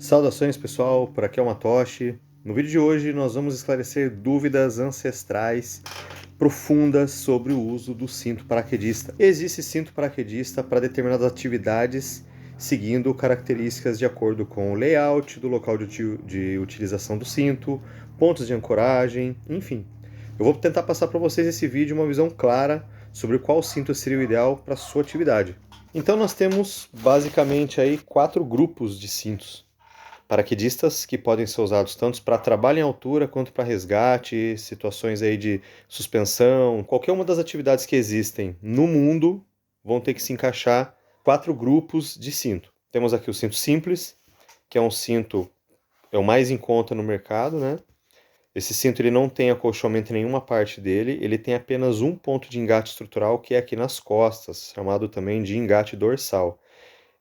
Saudações pessoal, por aqui é o Matoshi. No vídeo de hoje nós vamos esclarecer dúvidas ancestrais profundas sobre o uso do cinto paraquedista. Existe cinto paraquedista para determinadas atividades, seguindo características de acordo com o layout do local de utilização do cinto, pontos de ancoragem, enfim. Eu vou tentar passar para vocês esse vídeo uma visão clara sobre qual cinto seria o ideal para a sua atividade. Então nós temos basicamente aí 4 grupos de cintos paraquedistas que podem ser usados tanto para trabalho em altura quanto para resgate, situações aí de suspensão, qualquer uma das atividades que existem no mundo vão ter que se encaixar 4 grupos de cinto. Temos aqui o cinto simples, que é um cinto é o mais em conta no mercado, né? Esse cinto ele não tem acolchoamento em nenhuma parte dele, ele tem apenas um ponto de engate estrutural que é aqui nas costas, chamado também de engate dorsal.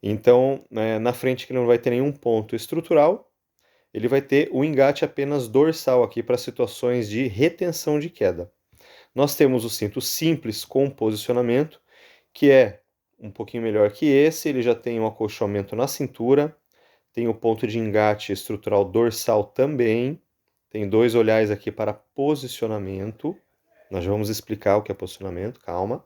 Então, na frente que não vai ter nenhum ponto estrutural, ele vai ter o engate apenas dorsal aqui para situações de retenção de queda. Nós temos o cinto simples com posicionamento, que é um pouquinho melhor que esse, ele já tem um acolchoamento na cintura, tem o ponto de engate estrutural dorsal também, tem 2 olhares aqui para posicionamento, nós já vamos explicar o que é posicionamento, calma.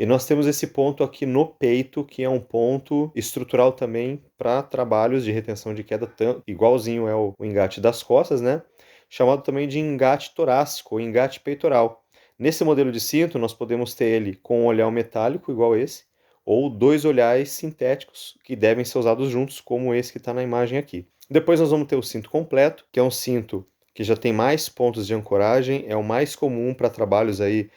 E nós temos esse ponto aqui no peito, que é um ponto estrutural também para trabalhos de retenção de queda, igualzinho é o engate das costas, né? Chamado também de engate torácico ou engate peitoral. Nesse modelo de cinto, nós podemos ter ele com um olhar metálico, igual esse, ou 2 olhares sintéticos, que devem ser usados juntos, como esse que está na imagem aqui. Depois nós vamos ter o cinto completo, que é um cinto que já tem mais pontos de ancoragem, é o mais comum para trabalhos aí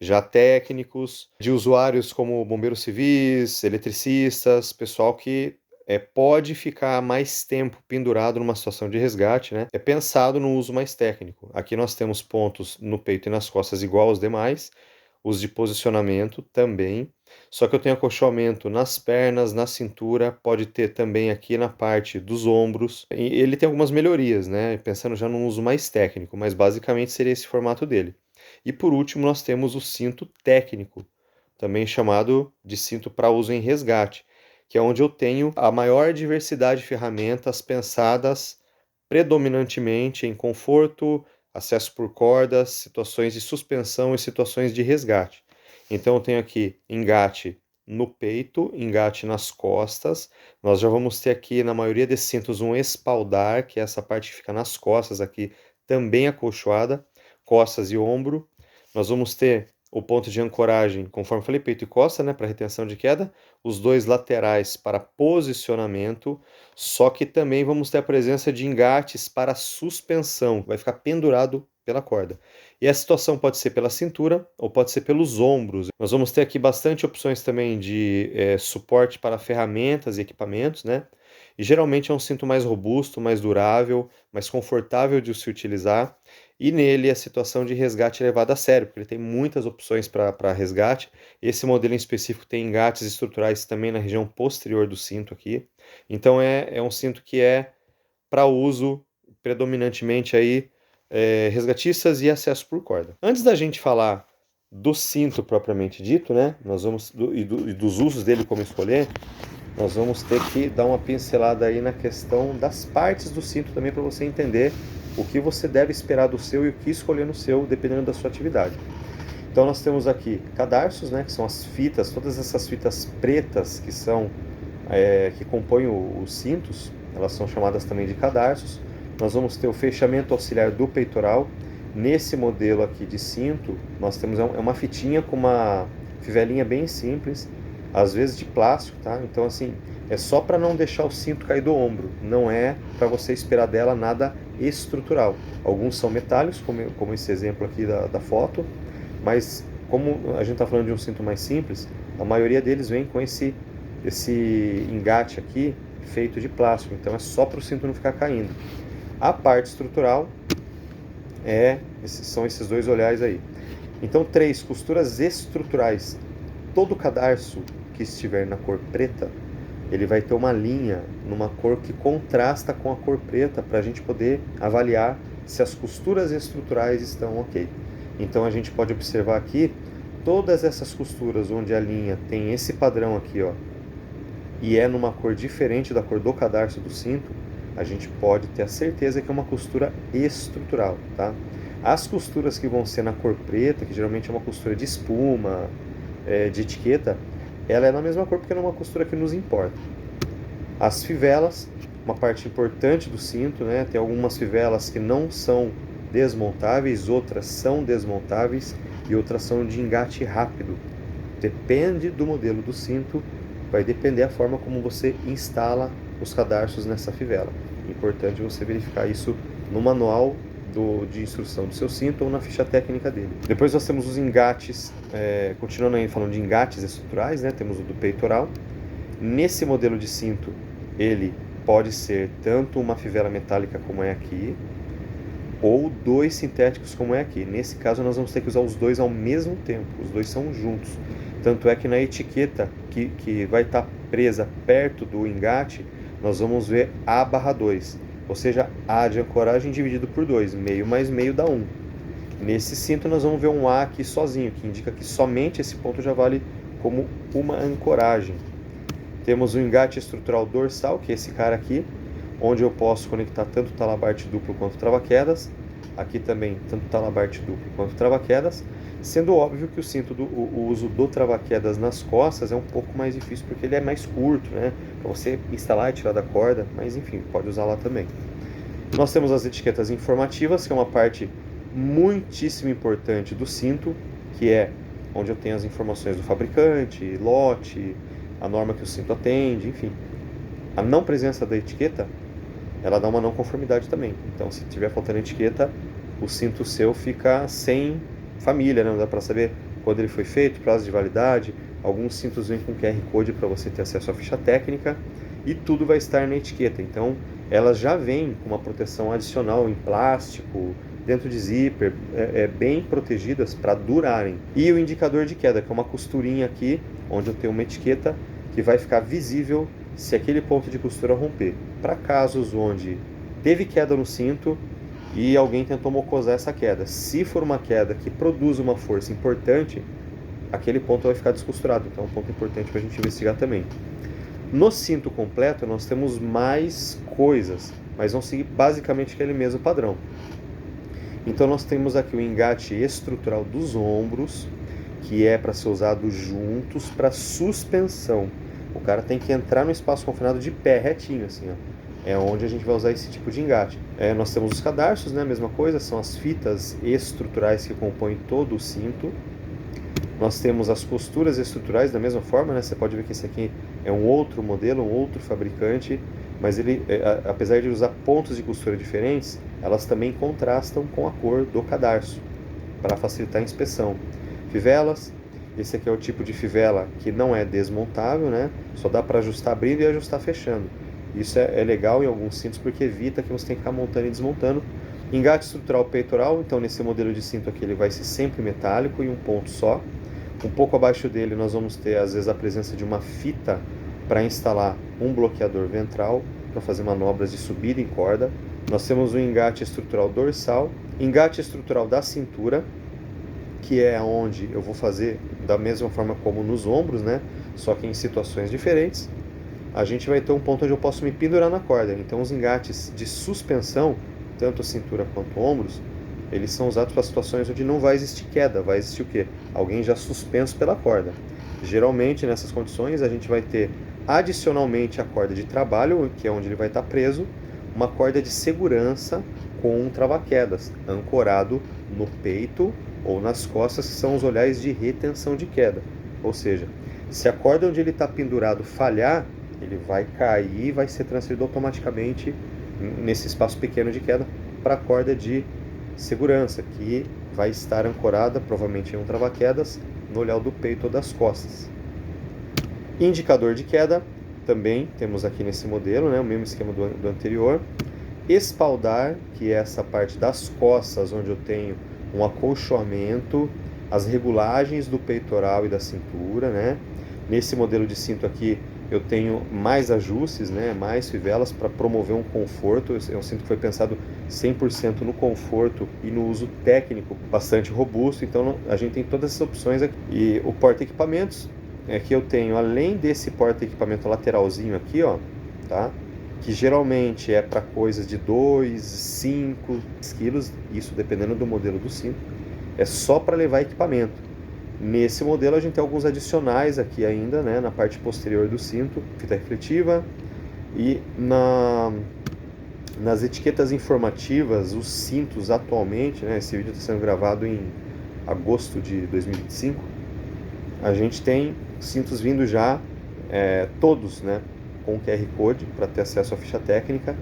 já técnicos, de usuários como bombeiros civis, eletricistas, pessoal que pode ficar mais tempo pendurado numa situação de resgate, né? É pensado no uso mais técnico. Aqui nós temos pontos no peito e nas costas igual aos demais, os de posicionamento também, só que eu tenho acolchoamento nas pernas, na cintura, pode ter também aqui na parte dos ombros. E ele tem algumas melhorias, né? Pensando já num uso mais técnico, mas basicamente seria esse formato dele. E por último, nós temos o cinto técnico, também chamado de cinto para uso em resgate, que é onde eu tenho a maior diversidade de ferramentas pensadas predominantemente em conforto, acesso por cordas, situações de suspensão e situações de resgate. Então eu tenho aqui engate no peito, engate nas costas. Nós já vamos ter aqui, na maioria desses cintos, um espaldar, que é essa parte que fica nas costas aqui, também acolchoada, costas e ombro. Nós vamos ter o ponto de ancoragem, conforme falei, peito e costa, né, para retenção de queda, os 2 laterais para posicionamento, só que também vamos ter a presença de engates para suspensão, vai ficar pendurado pela corda. E a situação pode ser pela cintura ou pode ser pelos ombros. Nós vamos ter aqui bastante opções também de suporte para ferramentas e equipamentos, né? E geralmente é um cinto mais robusto, mais durável, mais confortável de se utilizar. E nele a situação de resgate é levada a sério, porque ele tem muitas opções para resgate. Esse modelo em específico tem engates estruturais também na região posterior do cinto aqui. Então é um cinto que é para uso predominantemente aí resgatistas e acesso por corda. Antes da gente falar do cinto propriamente dito, né? Nós vamos e dos usos dele como escolher, nós vamos ter que dar uma pincelada aí na questão das partes do cinto também para você entender o que você deve esperar do seu e o que escolher no seu, dependendo da sua atividade. Então nós temos aqui cadarços, né, que são as fitas, todas essas fitas pretas que são que compõem os cintos, elas são chamadas também de cadarços. Nós vamos ter o fechamento auxiliar do peitoral. Nesse modelo aqui de cinto, nós temos uma fitinha com uma fivelinha bem simples, às vezes de plástico, tá? Então assim, é só para não deixar o cinto cair do ombro, não é para você esperar dela nada estrutural. Alguns são metálicos, como esse exemplo aqui da foto, mas como a gente está falando de um cinto mais simples, a maioria deles vem com esse engate aqui feito de plástico, então é só para o cinto não ficar caindo. A parte estrutural são esses 2 olhares aí. Então 3 costuras estruturais. Todo cadarço que estiver na cor preta, ele vai ter uma linha numa cor que contrasta com a cor preta para a gente poder avaliar se as costuras estruturais estão ok. Então a gente pode observar aqui todas essas costuras onde a linha tem esse padrão aqui, ó, e é numa cor diferente da cor do cadarço do cinto, a gente pode ter a certeza que é uma costura estrutural, tá? As costuras que vão ser na cor preta, que geralmente é uma costura de espuma, de etiqueta, ela é na mesma cor porque não é uma costura que nos importa. As fivelas, uma parte importante do cinto, né? Tem algumas fivelas que não são desmontáveis, outras são desmontáveis e outras são de engate rápido. Depende do modelo do cinto, vai depender a forma como você instala os cadarços nessa fivela. É importante você verificar isso no manual de instrução do seu cinto ou na ficha técnica dele. Depois nós temos os engates, continuando aí falando de engates estruturais, né? Temos o do peitoral. Nesse modelo de cinto, ele pode ser tanto uma fivela metálica como é aqui, ou dois sintéticos como é aqui. Nesse caso nós vamos ter que usar os dois ao mesmo tempo, os dois são juntos. Tanto é que na etiqueta que vai estar presa perto do engate, nós vamos ver A/2, ou seja, A de ancoragem dividido por 2, meio mais meio dá 1. Nesse cinto nós vamos ver um A aqui sozinho, que indica que somente esse ponto já vale como uma ancoragem. Temos o engate estrutural dorsal, que é esse cara aqui, onde eu posso conectar tanto talabarte duplo quanto trava-quedas. Aqui também, tanto talabarte duplo quanto trava-quedas. Sendo óbvio que o uso do trava-quedas nas costas é um pouco mais difícil, porque ele é mais curto, né? Para você instalar e tirar da corda, mas enfim, pode usar lá também. Nós temos as etiquetas informativas, que é uma parte muitíssimo importante do cinto, que é onde eu tenho as informações do fabricante, lote, a norma que o cinto atende, enfim. A não presença da etiqueta, ela dá uma não conformidade também. Então, se tiver faltando etiqueta, o cinto seu fica sem família, né? Não dá para saber quando ele foi feito, prazo de validade. Alguns cintos vêm com QR Code para você ter acesso à ficha técnica e tudo vai estar na etiqueta. Então, elas já vêm com uma proteção adicional em plástico, dentro de zíper, bem protegidas para durarem. E o indicador de queda, que é uma costurinha aqui, onde eu tenho uma etiqueta que vai ficar visível se aquele ponto de costura romper. Para casos onde teve queda no cinto e alguém tentou mocosar essa queda. Se for uma queda que produz uma força importante, aquele ponto vai ficar descosturado. Então é um ponto importante para a gente investigar também. No cinto completo nós temos mais coisas, mas vão seguir basicamente aquele mesmo padrão. Então nós temos aqui o engate estrutural dos ombros, que é para ser usado juntos para suspensão. O cara tem que entrar no espaço confinado de pé, retinho, assim, ó. É onde a gente vai usar esse tipo de engate. Nós temos os cadarços, né? Mesma coisa, são as fitas estruturais que compõem todo o cinto. Nós temos as costuras estruturais da mesma forma, né? Você pode ver que esse aqui é um outro modelo, um outro fabricante, mas ele, apesar de usar pontos de costura diferentes, elas também contrastam com a cor do cadarço, para facilitar a inspeção. Fivelas. Esse aqui é o tipo de fivela que não é desmontável, né? Só dá para ajustar abrindo e ajustar fechando. Isso é legal em alguns cintos porque evita que você tenha que ficar montando e desmontando. Engate estrutural peitoral, então nesse modelo de cinto aqui ele vai ser sempre metálico e um ponto só. Um pouco abaixo dele nós vamos ter às vezes a presença de uma fita para instalar um bloqueador ventral para fazer manobras de subida em corda. Nós temos o engate estrutural dorsal, engate estrutural da cintura, que é onde eu vou fazer da mesma forma como nos ombros, né? Só que em situações diferentes. A gente vai ter um ponto onde eu posso me pendurar na corda. Então os engates de suspensão, tanto cintura quanto ombros, eles são usados para situações onde não vai existir queda, vai existir o quê? Alguém já suspenso pela corda. Geralmente nessas condições a gente vai ter adicionalmente a corda de trabalho, que é onde ele vai estar preso, uma corda de segurança com um trava-quedas, ancorado no peito ou nas costas, que são os olhares de retenção de queda. Ou seja, se a corda onde ele está pendurado falhar, ele vai cair e vai ser transferido automaticamente nesse espaço pequeno de queda para a corda de segurança, que vai estar ancorada provavelmente em um trava-quedas no olhar do peito ou das costas. Indicador de queda, também temos aqui nesse modelo, né, o mesmo esquema do anterior. Espaldar, que é essa parte das costas, onde eu tenho um acolchoamento, as regulagens do peitoral e da cintura, né? Nesse modelo de cinto aqui eu tenho mais ajustes, né? Mais fivelas para promover um conforto. É um cinto que foi pensado 100% no conforto e no uso técnico bastante robusto. Então a gente tem todas essas opções aqui. E o porta-equipamentos é que eu tenho, além desse porta-equipamento lateralzinho aqui, ó, tá? que geralmente é para coisas de 2, 5 quilos, isso dependendo do modelo do cinto, é só para levar equipamento. Nesse modelo a gente tem alguns adicionais aqui ainda, né, na parte posterior do cinto, fita refletiva, e nas etiquetas informativas, os cintos atualmente, né, esse vídeo está sendo gravado em agosto de 2025, a gente tem cintos vindo já todos, né, com QR Code para ter acesso à ficha técnica,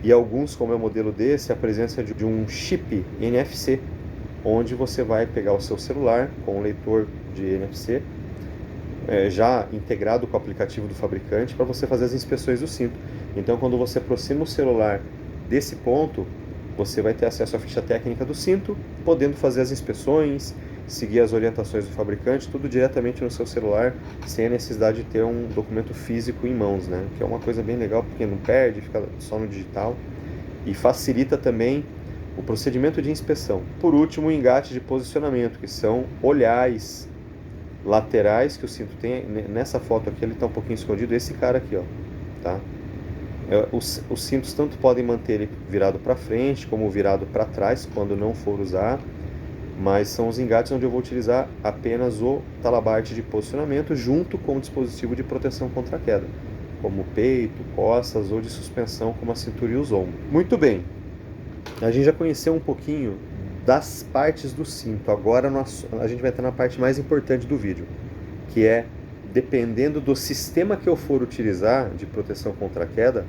e alguns, como é o modelo desse, a presença de um chip NFC, onde você vai pegar o seu celular com um leitor de NFC já integrado com o aplicativo do fabricante para você fazer as inspeções do cinto. Então, quando você aproxima o celular desse ponto, você vai ter acesso à ficha técnica do cinto, podendo fazer as inspeções, seguir as orientações do fabricante, tudo diretamente no seu celular, sem a necessidade de ter um documento físico em mãos, né? Que é uma coisa bem legal, porque não perde, fica só no digital, e facilita também o procedimento de inspeção. Por último, o engate de posicionamento, que são olhares laterais que o cinto tem. Nessa foto aqui ele está um pouquinho escondido, esse cara aqui, ó, tá? Os cintos tanto podem manter ele virado para frente como virado para trás quando não for usar, mas são os engates onde eu vou utilizar apenas o talabarte de posicionamento junto com o dispositivo de proteção contra a queda, como peito, costas ou de suspensão como a cintura e os ombros. Muito bem, a gente já conheceu um pouquinho das partes do cinto, agora a gente vai entrar na parte mais importante do vídeo, que é, dependendo do sistema que eu for utilizar de proteção contra a queda,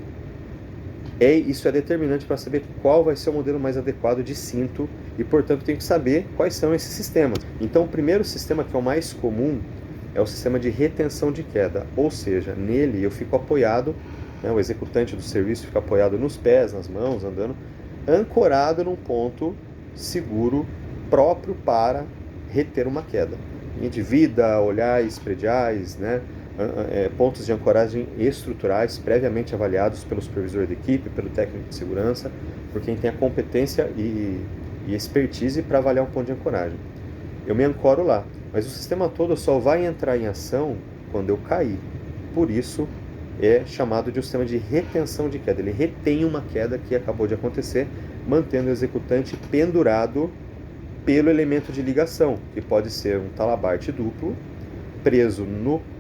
isso é determinante para saber qual vai ser o modelo mais adequado de cinto e, portanto, tenho que saber quais são esses sistemas. Então, o primeiro sistema, que é o mais comum, é o sistema de retenção de queda, ou seja, nele eu fico apoiado, né, o executante do serviço fica apoiado nos pés, nas mãos, andando, ancorado num ponto seguro próprio para reter uma queda. Linha de vida, olhares prediais, né? Pontos de ancoragem estruturais previamente avaliados pelo supervisor da equipe, pelo técnico de segurança, por quem tem a competência e expertise para avaliar um ponto de ancoragem. Eu me ancoro lá, mas o sistema todo só vai entrar em ação quando eu cair. Por isso é chamado de um sistema de retenção de queda. Ele retém uma queda que acabou de acontecer, mantendo o executante pendurado pelo elemento de ligação, que pode ser um talabarte duplo, preso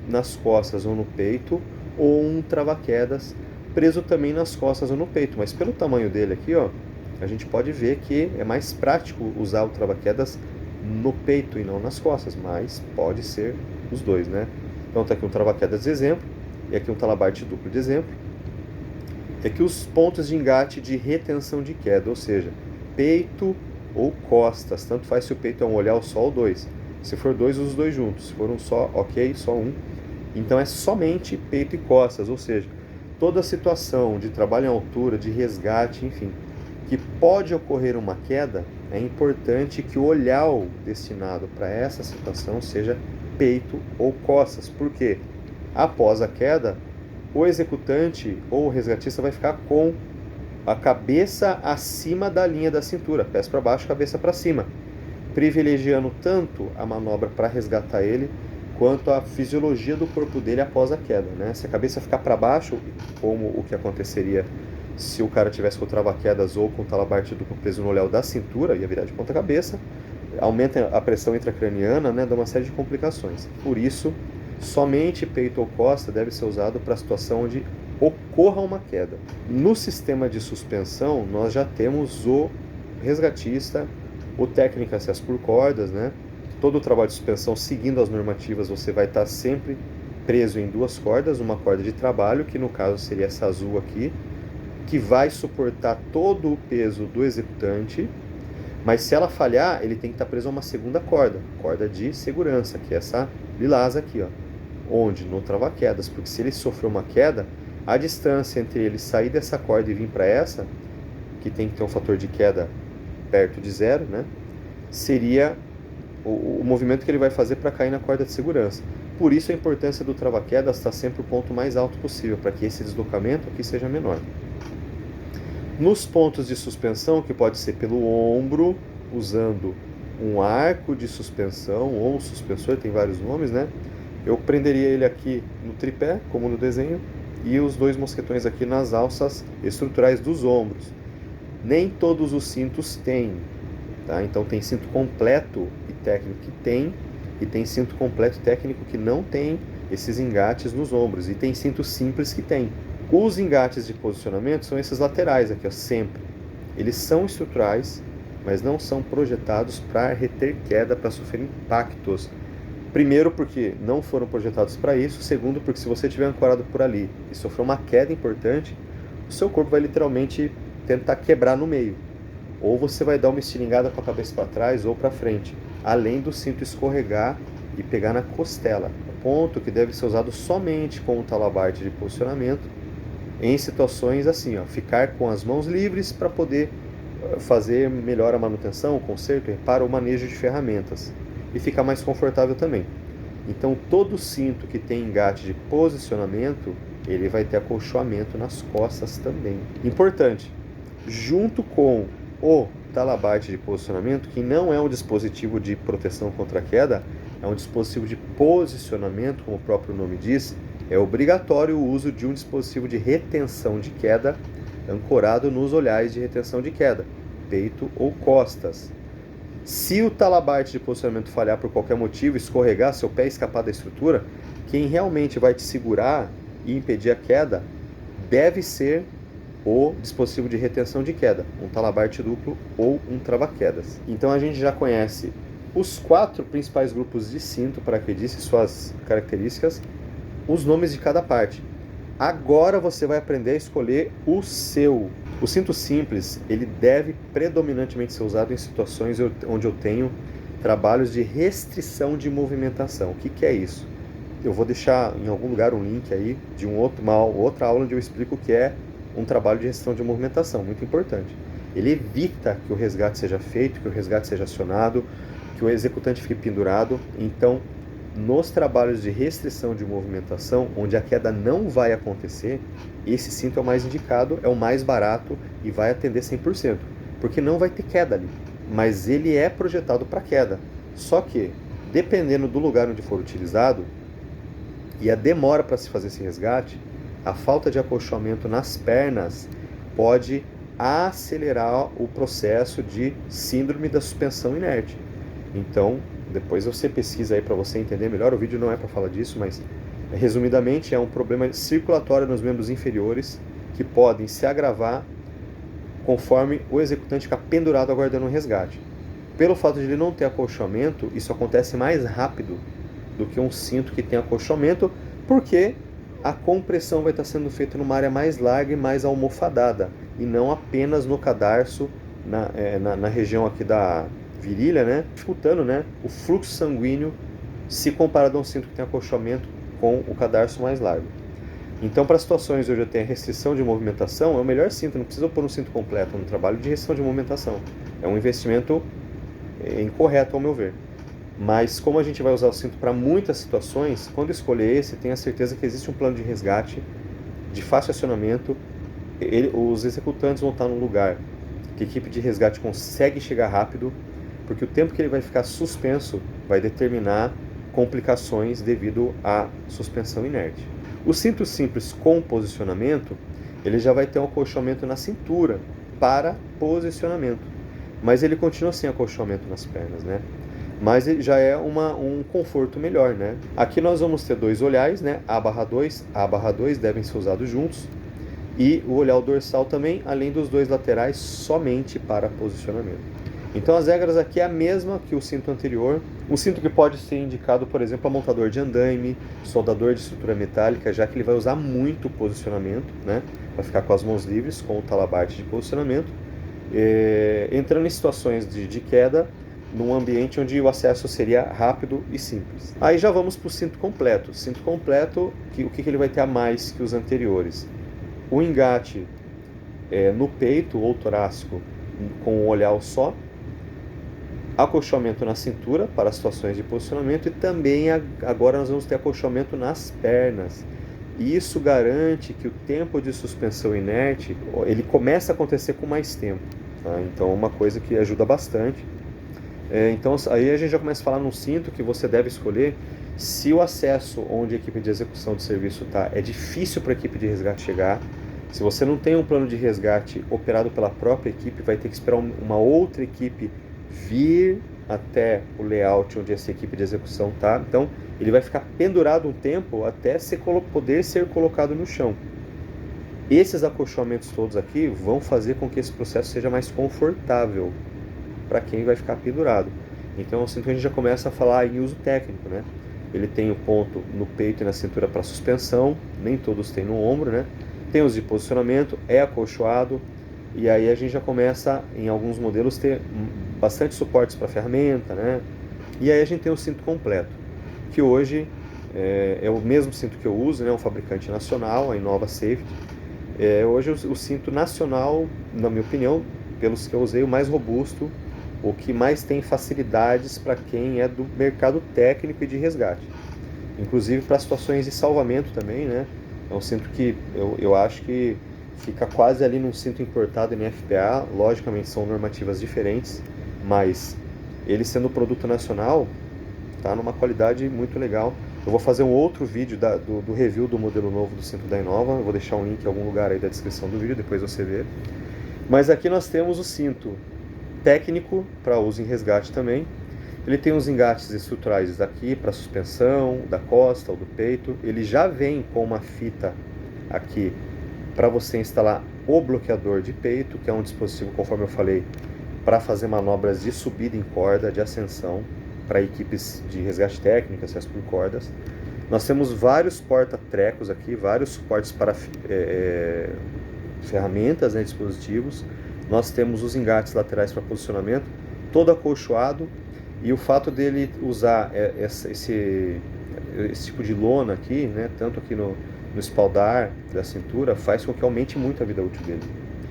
nas costas ou no peito, ou um trava-quedas preso também nas costas ou no peito. Mas pelo tamanho dele aqui, ó, a gente pode ver que é mais prático usar o trava-quedas no peito e não nas costas, mas pode ser os dois, né? Então tá aqui um trava-quedas de exemplo, e aqui um talabarte duplo de exemplo. E aqui os pontos de engate de retenção de queda, ou seja, peito ou costas, tanto faz se o peito é um olhar só ou dois. Se for dois, usa os dois juntos. Se for um só, ok, só um. Então é somente peito e costas, ou seja, toda a situação de trabalho em altura, de resgate, enfim, que pode ocorrer uma queda, é importante que o olhar destinado para essa situação seja peito ou costas. Por quê? Após a queda, o executante ou o resgatista vai ficar com a cabeça acima da linha da cintura, pés para baixo, cabeça para cima, privilegiando tanto a manobra para resgatar ele, quanto a fisiologia do corpo dele após a queda, né? Se a cabeça ficar para baixo, como o que aconteceria se o cara tivesse com trava-quedas ou com o talabarte duplo preso no olhar da cintura, ia virar de ponta cabeça, aumenta a pressão intracraniana, né? Dá uma série de complicações. Por isso, somente peito ou costa deve ser usado para a situação onde ocorra uma queda. No sistema de suspensão, nós já temos o resgatista, o técnico acesso por cordas, né? Todo o trabalho de suspensão seguindo as normativas, você vai estar sempre preso em duas cordas, uma corda de trabalho, que no caso seria essa azul aqui, que vai suportar todo o peso do executante, mas se ela falhar, ele tem que estar preso a uma segunda corda, corda de segurança, que é essa lilás aqui, ó, onde? No trava-quedas, porque se ele sofrer uma queda, a distância entre ele sair dessa corda e vir para essa, que tem que ter um fator de queda perto de zero, né, seria o movimento que ele vai fazer para cair na corda de segurança. Por isso a importância do trava-quedas estar sempre o ponto mais alto possível, para que esse deslocamento aqui seja menor. Nos pontos de suspensão, que pode ser pelo ombro, usando um arco de suspensão ou um suspensor, tem vários nomes, né? Eu prenderia ele aqui no tripé, como no desenho, e os 2 mosquetões aqui nas alças estruturais dos ombros. Nem todos os cintos têm, tá? Então tem cinto completo e técnico que tem, e tem cinto completo e técnico que não tem esses engates nos ombros, e tem cinto simples que tem. Os engates de posicionamento são esses laterais aqui, ó, sempre. Eles são estruturais, mas não são projetados para reter queda, para sofrer impactos. Primeiro, porque não foram projetados para isso. Segundo, porque se você estiver ancorado por ali e sofrer uma queda importante, o seu corpo vai literalmente tentar quebrar no meio. Ou você vai dar uma estilingada com a cabeça para trás ou para frente, além do cinto escorregar e pegar na costela. Ponto que deve ser usado somente com o talabarte de posicionamento, em situações assim, ó, ficar com as mãos livres para poder fazer melhor a manutenção, o conserto, reparo ou manejo de ferramentas, e ficar mais confortável também. Então todo cinto que tem engate de posicionamento, ele vai ter acolchoamento nas costas também. Importante, junto com o talabarte de posicionamento, que não é um dispositivo de proteção contra a queda, é um dispositivo de posicionamento, como o próprio nome diz, é obrigatório o uso de um dispositivo de retenção de queda ancorado nos olhares de retenção de queda, peito ou costas. Se o talabarte de posicionamento falhar por qualquer motivo, escorregar, seu pé escapar da estrutura, quem realmente vai te segurar e impedir a queda deve ser o dispositivo de retenção de queda, um talabarte duplo ou um trava-quedas. Então a gente já conhece os 4 principais grupos de cinto paraquedista e suas características, os nomes de cada parte. Agora você vai aprender a escolher o seu. O cinto simples, ele deve predominantemente ser usado em situações onde eu tenho trabalhos de restrição de movimentação. O que é isso? Eu vou deixar em algum lugar um link aí de uma outra aula onde eu explico o que é um trabalho de restrição de movimentação, muito importante. Ele evita que o resgate seja feito, que o resgate seja acionado, que o executante fique pendurado. Então, nos trabalhos de restrição de movimentação, onde a queda não vai acontecer, esse cinto é o mais indicado, é o mais barato e vai atender 100%, porque não vai ter queda ali, mas ele é projetado para queda. Só que, dependendo do lugar onde for utilizado e a demora para se fazer esse resgate, a falta de acolchoamento nas pernas pode acelerar o processo de síndrome da suspensão inerte. Então, depois você pesquisa aí para você entender melhor, o vídeo não é para falar disso, mas resumidamente é um problema circulatório nos membros inferiores que podem se agravar conforme o executante ficar pendurado aguardando um resgate. Pelo fato de ele não ter acolchoamento, isso acontece mais rápido do que um cinto que tem acolchoamento, porque a compressão vai estar sendo feita numa área mais larga e mais almofadada, e não apenas no cadarço, na região aqui da virilha, né, dificultando, né, o fluxo sanguíneo se comparado a um cinto que tem acolchoamento com o cadarço mais largo. Então, para situações onde eu tenho restrição de movimentação, é o melhor cinto, não precisa pôr um cinto completo no trabalho de restrição de movimentação. É um investimento incorreto, ao meu ver. Mas como a gente vai usar o cinto para muitas situações, quando escolher esse, tenha certeza que existe um plano de resgate de fácil acionamento. Os executantes vão estar num lugar que a equipe de resgate consegue chegar rápido, porque o tempo que ele vai ficar suspenso vai determinar complicações devido à suspensão inerte. O cinto simples com posicionamento, ele já vai ter um acolchoamento na cintura para posicionamento, mas ele continua sem acolchoamento nas pernas, né? Mas ele já é um conforto melhor, né? Aqui nós vamos ter 2 olhares, né? A/2, A/2 devem ser usados juntos, e o olhar dorsal também, além dos 2 laterais somente para posicionamento. Então as regras aqui é a mesma que o cinto anterior. Um cinto que pode ser indicado, por exemplo, a montador de andaime, soldador de estrutura metálica, já que ele vai usar muito posicionamento, né? Vai ficar com as mãos livres, com o talabarte de posicionamento, entrando em situações de queda, num ambiente onde o acesso seria rápido e simples. Aí já vamos para o cinto completo. Cinto completo, o que ele vai ter a mais que os anteriores? O engate no peito ou torácico com um olhar só, acolchoamento na cintura para situações de posicionamento, e também agora nós vamos ter acolchoamento nas pernas. E isso garante que o tempo de suspensão inerte ele começa a acontecer com mais tempo, tá? Então é uma coisa que ajuda bastante. Então aí a gente já começa a falar num cinto que você deve escolher Se o acesso onde a equipe de execução de serviço está é difícil para a equipe de resgate chegar, se você não tem um plano de resgate operado pela própria equipe, vai ter que esperar uma outra equipe vir até o layout onde essa equipe de execução está. Então, ele vai ficar pendurado um tempo até poder ser colocado no chão. Esses acolchoamentos todos aqui vão fazer com que esse processo seja mais confortável para quem vai ficar pendurado. Então, assim que a gente já começa a falar em uso técnico, né? Ele tem o ponto no peito e na cintura para suspensão, nem todos têm no ombro, né? Tem os de posicionamento, é acolchoado, e aí a gente já começa, em alguns modelos, ter bastante suportes para ferramenta, né? E aí a gente tem o cinto completo, que hoje é o mesmo cinto que eu uso, né? Um fabricante nacional, a Innova Safety. Hoje o cinto nacional, na minha opinião, pelos que eu usei, o mais robusto, o que mais tem facilidades para quem é do mercado técnico e de resgate. Inclusive para situações de salvamento também, né? É um cinto que eu acho que fica quase ali num cinto importado em FPA. Logicamente são normativas diferentes, mas ele sendo produto nacional, tá numa qualidade muito legal. Eu vou fazer um outro vídeo do review do modelo novo do cinto da Innova. Eu vou deixar um link em algum lugar aí da descrição do vídeo, depois você vê. Mas aqui nós temos o cinto técnico para uso em resgate também. Ele tem os engates estruturais daqui para suspensão, da costa ou do peito. Ele já vem com uma fita aqui para você instalar o bloqueador de peito, que é um dispositivo, conforme eu falei, para fazer manobras de subida em corda, de ascensão, para equipes de resgate técnico, acesso por cordas. Nós temos vários porta-trecos aqui, vários suportes para ferramentas, né, dispositivos. Nós temos os engates laterais para posicionamento, todo acolchoado. E o fato dele usar esse tipo de lona aqui, né, tanto aqui no espaldar da cintura, faz com que aumente muito a vida útil dele.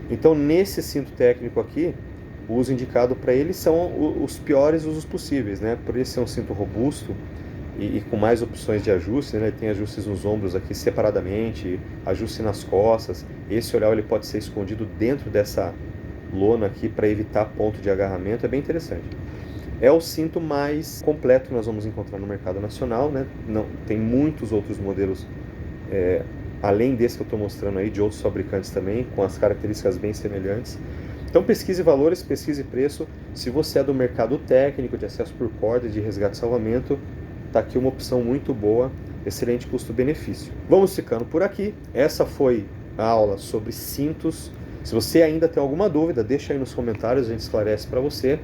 Então, nesse cinto técnico aqui, o uso indicado para ele são os piores usos possíveis, né? Por ele ser um cinto robusto e com mais opções de ajuste, né? Ele tem ajustes nos ombros aqui separadamente, ajuste nas costas. Esse olhar ele pode ser escondido dentro dessa lona aqui para evitar ponto de agarramento, é bem interessante. É o cinto mais completo que nós vamos encontrar no mercado nacional, né? Não, tem muitos outros modelos, além desse que eu estou mostrando aí, de outros fabricantes também, com as características bem semelhantes. Então pesquise valores, pesquise preço. Se você é do mercado técnico, de acesso por corda, de resgate e salvamento, está aqui uma opção muito boa, excelente custo-benefício. Vamos ficando por aqui. Essa foi a aula sobre cintos. Se você ainda tem alguma dúvida, deixa aí nos comentários, a gente esclarece para você.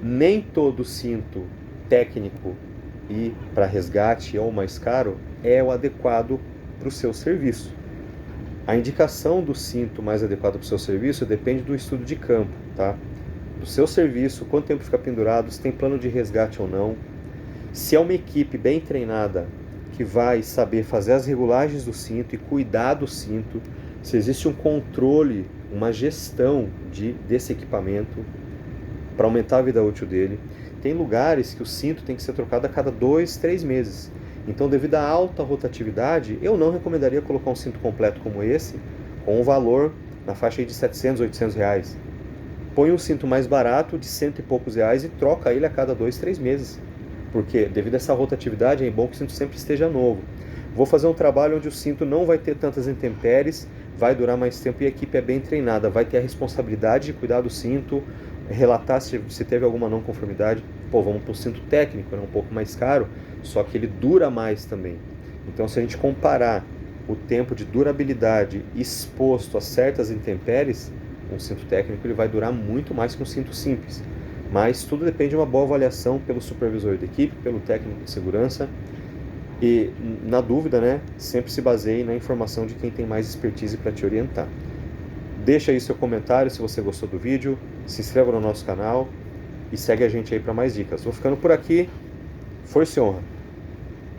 Nem todo cinto técnico e para resgate ou mais caro é o adequado para o seu serviço. A indicação do cinto mais adequado para o seu serviço depende do estudo de campo, tá? Do seu serviço, quanto tempo fica pendurado, se tem plano de resgate ou não. Se é uma equipe bem treinada que vai saber fazer as regulagens do cinto e cuidar do cinto, se existe um controle, uma gestão desse equipamento para aumentar a vida útil dele. Tem lugares que o cinto tem que ser trocado a cada 2, 3 meses. Então, devido à alta rotatividade, eu não recomendaria colocar um cinto completo como esse, com um valor na faixa de 700, 800 reais. Põe um cinto mais barato, de cento e poucos reais, e troca ele a cada 2, 3 meses. Porque, devido a essa rotatividade, é bom que o cinto sempre esteja novo. Vou fazer um trabalho onde o cinto não vai ter tantas intempéries, vai durar mais tempo e a equipe é bem treinada, vai ter a responsabilidade de cuidar do cinto, relatar se teve alguma não conformidade. Vamos para o cinto técnico, é um pouco mais caro, só que ele dura mais também. Então, se a gente comparar o tempo de durabilidade exposto a certas intempéries, um cinto técnico ele vai durar muito mais que um cinto simples. Mas tudo depende de uma boa avaliação pelo supervisor da equipe, pelo técnico de segurança. E, na dúvida, né, sempre se baseie na informação de quem tem mais expertise para te orientar. Deixa aí seu comentário se você gostou do vídeo, se inscreva no nosso canal e segue a gente aí para mais dicas. Vou ficando por aqui. Força e honra!